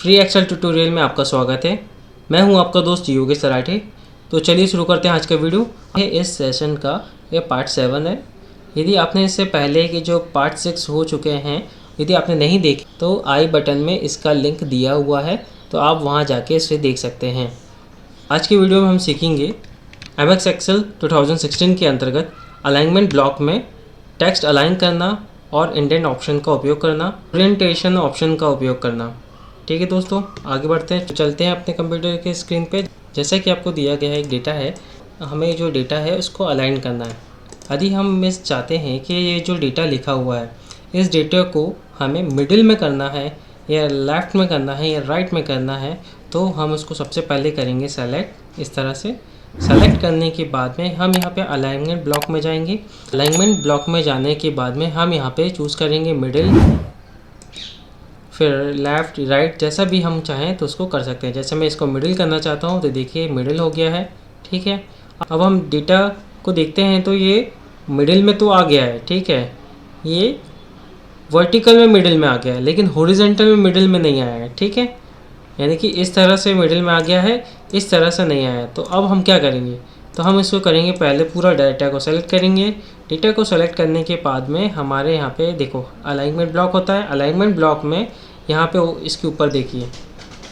Free Excel tutorial में आपका स्वागत है। मैं हूं आपका दोस्त योगेश सराठे। तो चलिए शुरू करते हैं आज का वीडियो। इस सेशन का ये पार्ट 7 है। यदि आपने इससे पहले के जो पार्ट 6 हो चुके हैं, यदि आपने नहीं देखे तो आई बटन में इसका लिंक दिया हुआ है, तो आप वहां जाके इसे देख सकते हैं। आज की वीडियो में हम सीखेंगे एमएस एक्सेल 2016 के अंतर्गत अलाइनमेंट ब्लॉक में टेक्स्ट अलाइन करना और इंडेंट ऑप्शन का उपयोग करना, ओरिएंटेशन ऑप्शन का उपयोग करना। ठीक है दोस्तों, आगे बढ़ते हैं। चलते हैं अपने कंप्यूटर के स्क्रीन पे। जैसा कि आपको दिया गया है एक डेटा है, हमें जो डेटा है उसको अलाइन करना है। यदि हम इस चाहते हैं कि ये जो डेटा लिखा हुआ है, इस डेटा को हमें मिडिल में करना है या लेफ़्ट में करना है या राइट में करना है, तो हम उसको सबसे पहले करेंगे सेलेक्ट। इस तरह से सेलेक्ट करने के बाद में हम यहाँ पे अलाइनमेंट ब्लॉक में जाएंगे। अलाइनमेंट ब्लॉक में जाने के बाद में हम यहाँ पे चूज़ करेंगे मिडिल, फिर लेफ़्ट राइट, जैसा भी हम चाहें तो उसको कर सकते हैं। जैसे मैं इसको मिडिल करना चाहता हूँ तो देखिए मिडिल हो गया है। ठीक है, अब हम डेटा को देखते हैं तो ये मिडिल में तो आ गया है। ठीक है, ये वर्टिकल में मिडिल में आ गया है, लेकिन हॉरिजॉन्टल में मिडिल में नहीं आया है। ठीक है, यानी कि इस तरह से मिडिल में आ गया है, इस तरह से नहीं आया। तो अब हम क्या करेंगे, तो हम इसको करेंगे, पहले पूरा डाटा को सेलेक्ट करेंगे। डेटा को सेलेक्ट करने के बाद में हमारे यहाँ पे देखो अलाइनमेंट ब्लॉक होता है। अलाइनमेंट ब्लॉक में यहाँ पे इसके ऊपर देखिए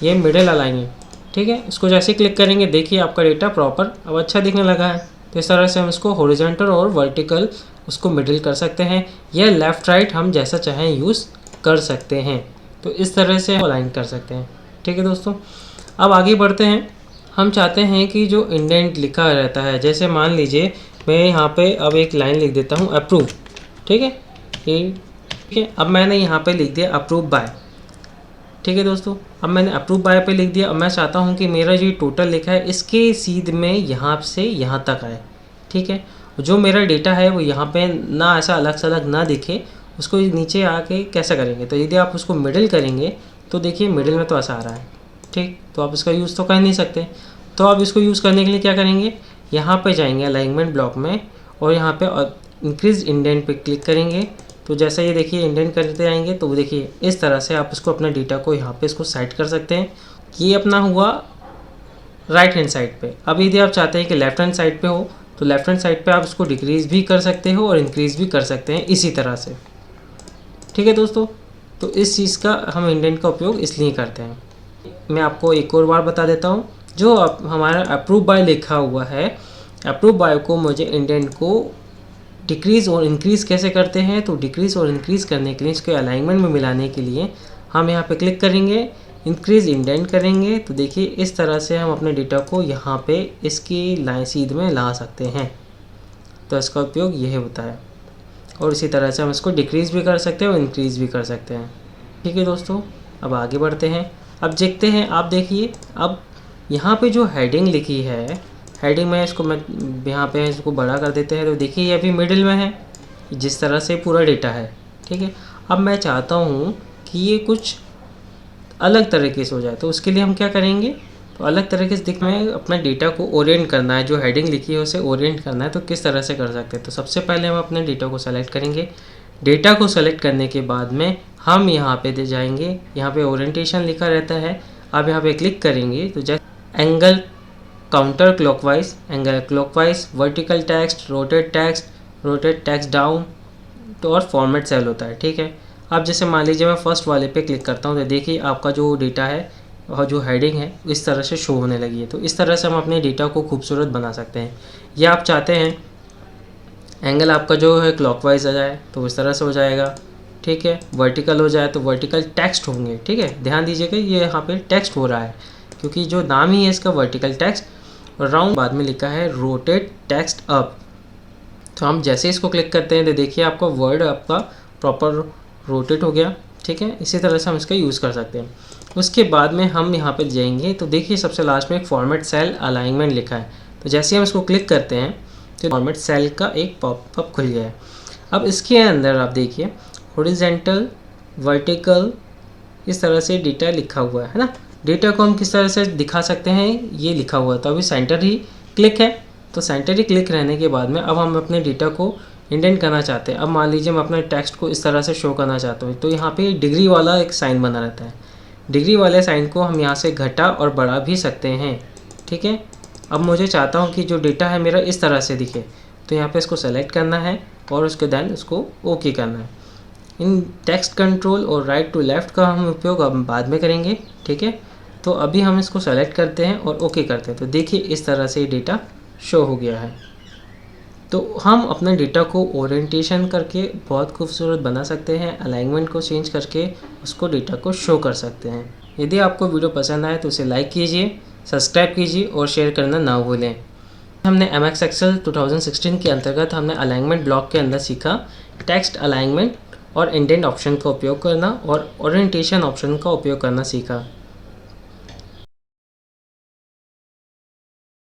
ये मिडिल अलाइन है। ठीक है, इसको जैसे क्लिक करेंगे देखिए आपका डेटा प्रॉपर अब अच्छा दिखने लगा है। तो इस तरह से हम इसको हॉरिजॉन्टल और वर्टिकल उसको मिडिल कर सकते हैं, या लेफ़्ट राइट हम जैसा चाहें यूज़ कर सकते हैं। तो इस तरह से अलाइन कर सकते हैं। ठीक है दोस्तों, अब आगे बढ़ते हैं। हम चाहते हैं कि जो इंडेंट लिखा रहता है, जैसे मान लीजिए मैं यहाँ पे अब एक लाइन लिख देता हूँ अप्रूव। ठीक है, ये ठीक है, अब मैंने यहाँ पे लिख दिया अप्रूव बाय। ठीक है दोस्तों, अब मैंने अप्रूव बाय पे लिख दिया। अब मैं चाहता हूँ कि मेरा जो टोटल लिखा है इसके सीध में यहाँ से यहाँ तक आए। ठीक है, जो मेरा डेटा है वो यहाँ पे ना ऐसा अलग से अलग ना दिखे, उसको नीचे आके कैसे करेंगे, तो यदि आप उसको मिडिल करेंगे तो देखिए मिडिल में तो ऐसा आ रहा है। ठीक, तो आप इसका यूज़ तो कर नहीं सकते। तो आप इसको यूज़ करने के लिए क्या करेंगे, यहाँ पे जाएंगे अलाइनमेंट ब्लॉक में और यहाँ पे इंक्रीज इंडेंट पे क्लिक करेंगे। तो जैसा ये देखिए इंडेंट करते आएंगे तो देखिए इस तरह से आप इसको अपने डेटा को यहाँ पे इसको सेट कर सकते हैं। ये अपना हुआ राइट हैंड साइड पे। अब यदि आप चाहते हैं कि लेफ्ट हैंड साइड पे हो तो लेफ्ट हैंड साइड पे आप इसको डिक्रीज़ भी कर सकते हो और इंक्रीज़ भी कर सकते हैं इसी तरह से। ठीक है दोस्तों, तो इस चीज़ का हम इंडेंट का उपयोग इसलिए करते हैं। मैं आपको एक और बार बता देता हूँ, जो हमारा अप्रूव बाय लिखा हुआ है, अप्रूव बाय को मुझे इंडेंट को डिक्रीज़ और इंक्रीज़ कैसे करते हैं, तो डिक्रीज़ और इंक्रीज़ करने के लिए इसके अलाइनमेंट में मिलाने के लिए हम यहाँ पे क्लिक करेंगे, इंक्रीज़ इंडेंट करेंगे। तो देखिए इस तरह से हम अपने डेटा को यहाँ पे इसकी लाइन सीध में ला सकते हैं। तो इसका उपयोग यह होता है, और इसी तरह से हम इसको डिक्रीज़ भी कर सकते हैं और इंक्रीज़ भी कर सकते हैं। ठीक है दोस्तों, अब आगे बढ़ते हैं। अब देखते हैं, आप देखिए अब यहाँ पे जो हेडिंग लिखी है, हेडिंग में इसको मैं यहाँ पे इसको बड़ा कर देते हैं। तो देखिए ये अभी मिडिल में है, जिस तरह से पूरा डेटा है। ठीक है, अब मैं चाहता हूँ कि ये कुछ अलग तरीके से हो जाए, तो उसके लिए हम क्या करेंगे, तो अलग तरीके से में अपना डेटा को ओरिएंट करना है, जो हेडिंग लिखी है उसे ओरिएंट करना है। तो किस तरह से कर सकते हैं, तो सबसे पहले हम अपने डेटा को सेलेक्ट करेंगे। डेटा को सेलेक्ट करने के बाद में हम यहाँ पे दे जाएंगे, यहाँ पे ओरिएंटेशन लिखा रहता है। अब यहाँ पे क्लिक करेंगे तो जैसे angle counter clockwise, angle clockwise, vertical text, rotate text down, तो और फॉर्मेट सेल होता है। ठीक है, अब जैसे मान लीजिए मैं फर्स्ट वाले पे क्लिक करता हूँ तो देखिए आपका जो डेटा है और जो हेडिंग है इस तरह से शो होने लगी है। तो इस तरह से हम अपने डेटा को खूबसूरत बना सकते हैं। या आप चाहते हैं एंगल आपका जो है क्लॉकवाइज आ जाए तो इस तरह से हो जाएगा। ठीक है, वर्टिकल हो जाए तो वर्टिकल टेक्स्ट होंगे। ठीक है, ध्यान दीजिएगा ये यहाँ पे टेक्स्ट हो रहा है क्योंकि जो नाम ही है इसका वर्टिकल टेक्स्ट, और राउंड बाद में लिखा है रोटेट टेक्स्ट अप। तो हम जैसे इसको क्लिक करते हैं तो देखिए आपका वर्ड आपका प्रॉपर रोटेट हो गया। ठीक है, इसी तरह से हम इसका यूज़ कर सकते हैं। उसके बाद में हम यहाँ पे जाएंगे तो देखिए सबसे लास्ट में एक फॉर्मेट सेल अलाइनमेंट लिखा है। तो जैसे हम इसको क्लिक करते हैं तो फॉर्मेट सेल का एक पॉपअप खुल गया है। अब इसके अंदर आप देखिए हॉरिजॉन्टल, वर्टिकल, इस तरह से डेटा लिखा हुआ है ना। डेटा को हम किस तरह से दिखा सकते हैं, ये लिखा हुआ है। तो अभी सेंटर ही क्लिक है, तो सेंटर ही क्लिक रहने के बाद में अब हम अपने डेटा को इंडेंट करना चाहते हैं। अब मान लीजिए मैं अपने टेक्स्ट को इस तरह से शो करना चाहता हूँ, तो यहाँ पे डिग्री वाला एक साइन बना रहता है। डिग्री वाले साइन को हम यहाँ से घटा और बढ़ा भी सकते हैं। ठीक है, अब मुझे चाहता हूँ कि जो डेटा है मेरा इस तरह से दिखे, तो यहाँ पे इसको सेलेक्ट करना है और उसके देन उसको ओके करना है। इन टेक्स्ट कंट्रोल और राइट टू लेफ़्ट का हम उपयोग अब बाद में करेंगे। ठीक है, तो अभी हम इसको सेलेक्ट करते हैं और ओके करते हैं, तो देखिए इस तरह से डेटा शो हो गया है। तो हम अपने डेटा को ओरिएंटेशन करके बहुत खूबसूरत बना सकते हैं, अलाइनमेंट को चेंज करके उसको डेटा को शो कर सकते हैं। यदि आपको वीडियो पसंद आए तो उसे लाइक कीजिए, सब्सक्राइब कीजिए और शेयर करना ना भूलें। हमने MX Excel 2016 के अंतर्गत हमने अलाइनमेंट ब्लॉक के अंदर सीखा टेक्स्ट अलाइनमेंट और इंडेंट ऑप्शन का उपयोग करना और ओरिएंटेशन ऑप्शन का उपयोग करना सीखा।